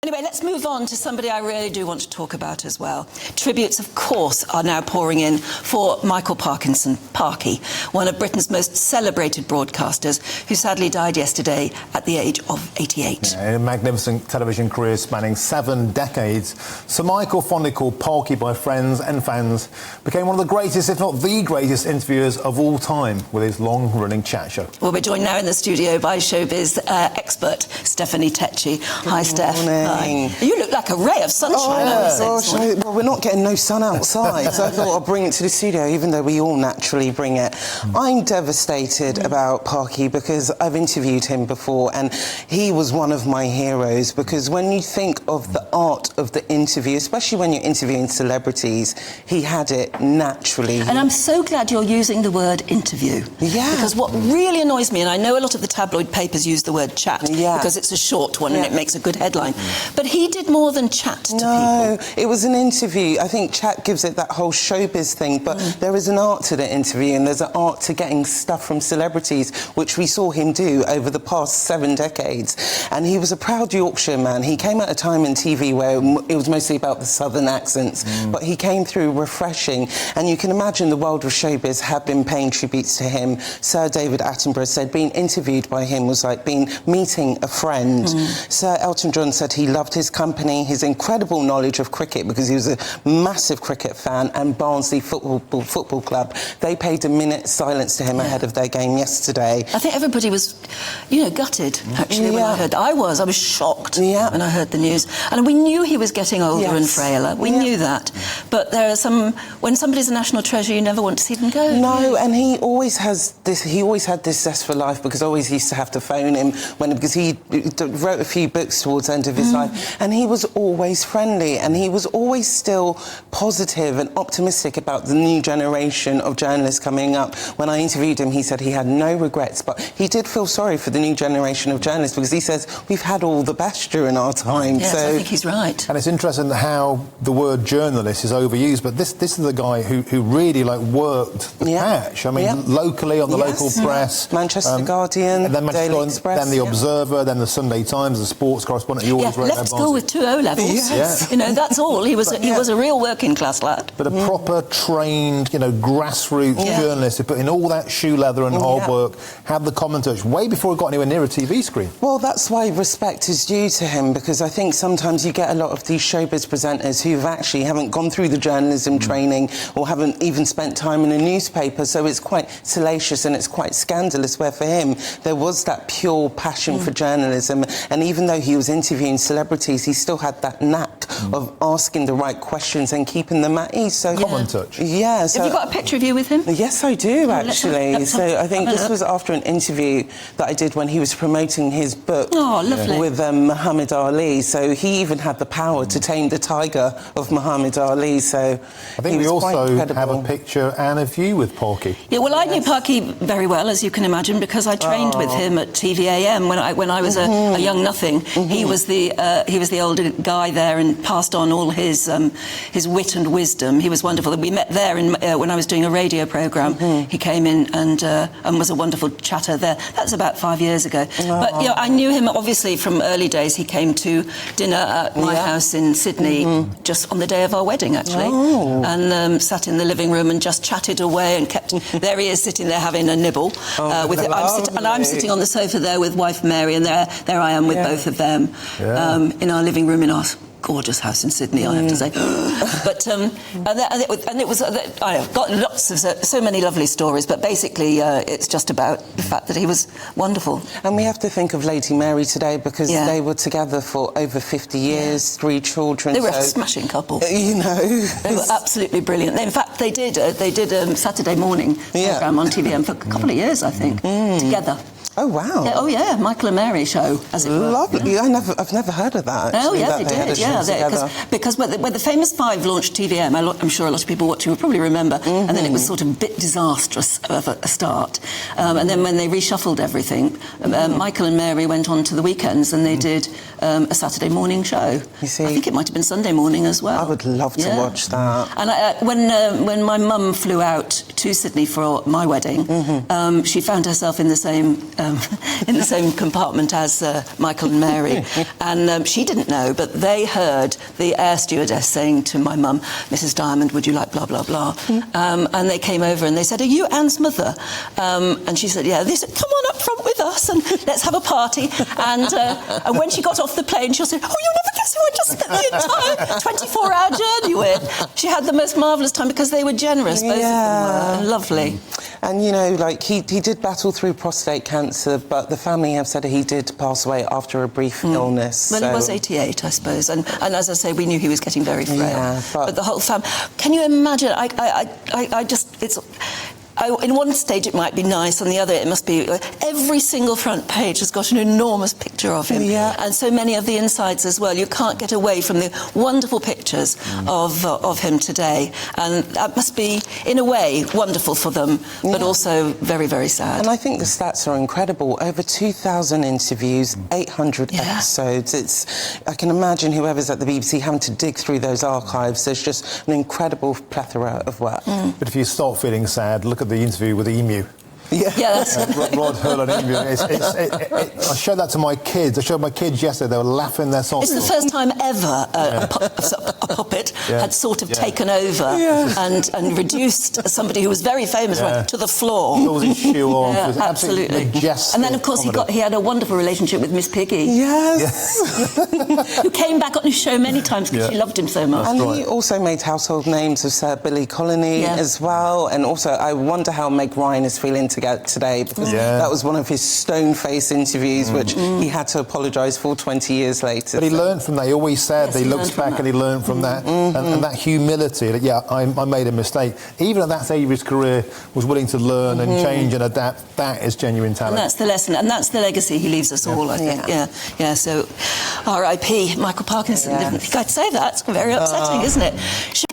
Anyway, let's move on to somebody I really do want to talk about as well. Tributes, of course, are now pouring in for Michael Parkinson, Parky, one of Britain's most celebrated broadcasters, who sadly died yesterday at the age of 88. Yeah, a magnificent television career spanning 7 decades, Sir Michael, fondly called Parky by friends and fans, became one of the greatest, if not the greatest, interviewers of all time with his long-running chat show. Well, we're joined now in the studio by Showbiz expert Stephanie Takyi. Hi, Steph. Morning. Hi. You look like a ray of sunshine. Well, we're not getting no sun outside, so I thought I'd bring it to the studio, even though we all naturally bring it. I'm devastated about Parky because I've interviewed him before, and he was one of my heroes, because when you think of the art of the interview, especially when you're interviewing celebrities, he had it naturally. And I'm so glad you're using the word interview. Yeah. Because what really annoys me, and I know a lot of the tabloid papers use the word chat, because it's a short one and it makes a good headline, but he did more than chat to people. No, it was an interview. I think chat gives it that whole showbiz thing, but there is an art to the interview, and there's an art to getting stuff from celebrities, which we saw him do over the past 7 decades. And he was a proud Yorkshire man. He came at a time in TV where it was mostly about the southern accents, but he came through refreshing. And you can imagine the world of showbiz have been paying tributes to him. Sir David Attenborough said being interviewed by him was like meeting a friend. Sir Elton John said he loved his company, his incredible knowledge of cricket, because he was a massive cricket fan, and Barnsley Football Club. They paid a minute's silence to him ahead of their game yesterday. I think everybody was, gutted, actually, when I heard. I was shocked when I heard the news. And we knew he was getting older and frailer. We knew that. But there are when somebody's a national treasure, you never want to see them go. No, and he always has this, he always had this zest for life, because I always used to have to phone him because he wrote a few books towards the end of his life, and he was always friendly, and he was always still positive and optimistic about the new generation of journalists coming up. When I interviewed him, he said he had no regrets, but he did feel sorry for the new generation of journalists, because he says we've had all the best during our time. Yes, so I think he's right. And it's interesting how the word journalist is overused, but this is the guy who really worked the patch. I mean, locally on the local press, Manchester Guardian, and then Daily Express, then the Observer, then the Sunday Times, the sports correspondent. He always wrote left school with 2 O levels. Yes. That's all. He was a real working class lad. But a proper trained, grassroots journalist who put in all that shoe leather and hard work, had the common touch way before he got anywhere near a TV screen. Well, that's why respect is due to him, because I think sometimes you get a lot of these showbiz presenters who actually haven't gone through the journalism training, or haven't even spent time in a newspaper, so it's quite salacious and it's quite scandalous, where for him there was that pure passion for journalism, and even though he was interviewing celebrities, he still had that knack of asking the right questions and keeping them at ease. So common touch. Yeah. So, have you got a picture of you with him? Yes, I do, actually. So I think this was after an interview that I did when he was promoting his book with Muhammad Ali. So he even had the power to tame the tiger of Muhammad Ali. So I think we also have a picture and a view with Parky. Yeah, well, I knew Parky very well, as you can imagine, because I trained with him at TVAM when I was a young nothing. He was the older guy there and passed on all his wit and wisdom. He was wonderful. We met there when I was doing a radio programme. He came in and was a wonderful chatter there. That was about 5 years ago. But I knew him obviously from early days. He came to dinner at my house in Sydney just on the day of our wedding, actually, and sat in the living room and just chatted away and kept. There he is sitting there having a nibble with it. I'm sitting on the sofa there with wife Mary, and there I am with both of them in our living room in our gorgeous house in Sydney, I have to say. But it was I've got lots of so many lovely stories, but basically it's just about the fact that he was wonderful. And we have to think of Lady Mary today, because they were together for over 50 years, 3 children. They were a smashing couple. They were absolutely brilliant. In fact, they did a Saturday morning programme on TVM for a couple of years, I think, together. Oh, wow. Yeah, Michael and Mary show, as it were. Lovely. I've never heard of that, actually. Oh, yeah, they did, because when the Famous Five launched TVM, I'm sure a lot of people watching will probably remember, and then it was sort of a bit disastrous of a start. And then when they reshuffled everything, Michael and Mary went on to the weekends and they did a Saturday morning show. You see? I think it might have been Sunday morning as well. I would love to watch that. And when my mum flew out to Sydney for my wedding, she found herself in the same in the same compartment as Michael and Mary, and she didn't know, but they heard the air stewardess saying to my mum, "Mrs. Diamond, would you like blah blah blah?" And they came over and they said, "Are you Anne's mother?" And she said, "Yeah." They said, "Come on up front with us and let's have a party." And when she got off the plane, she'll say, "Oh, you'll never guess who I just spent the entire 24-hour journey with." She had the most marvellous time because they were generous, both of them were, and lovely. And, you know, like, he did battle through prostate cancer, but the family have said he did pass away after a brief illness. Well, so. he was 88, I suppose, and as I say, we knew he was getting very frail. Yeah, but the whole family... Can you imagine? In one stage it might be nice, on the other it must be... Every single front page has got an enormous picture of him, and so many of the insides as well. You can't get away from the wonderful pictures of him today, and that must be, in a way, wonderful for them, but also very, very sad. And I think the stats are incredible. Over 2,000 interviews, 800 episodes. I can imagine whoever's at the BBC having to dig through those archives. There's just an incredible plethora of work. But if you start feeling sad, look at the interview with Emu. That's Rod Hull and Emu. I showed that to my kids. I showed my kids yesterday. They were laughing their socks off. It's the first time ever a puppet had sort of taken over and reduced somebody who was very famous to the floor. Pulls his shoe off. Yeah, absolutely. Majestic and then, of course, he had a wonderful relationship with Miss Piggy. Yes. Who came back on his show many times because she loved him so much. And he also made household names of Sir Billy Colony as well. And also, I wonder how Meg Ryan is feeling today, because that was one of his stone-faced interviews, which he had to apologise for 20 years later. But he learned from that. He always said that he looks back and he learned from that. And that humility, that, I made a mistake. Even at that stage of his career, was willing to learn and change and adapt. That is genuine talent. And that's the lesson, and that's the legacy he leaves us all, I think. So, R.I.P. Michael Parkinson. Didn't think I'd say that. It's very upsetting, isn't it?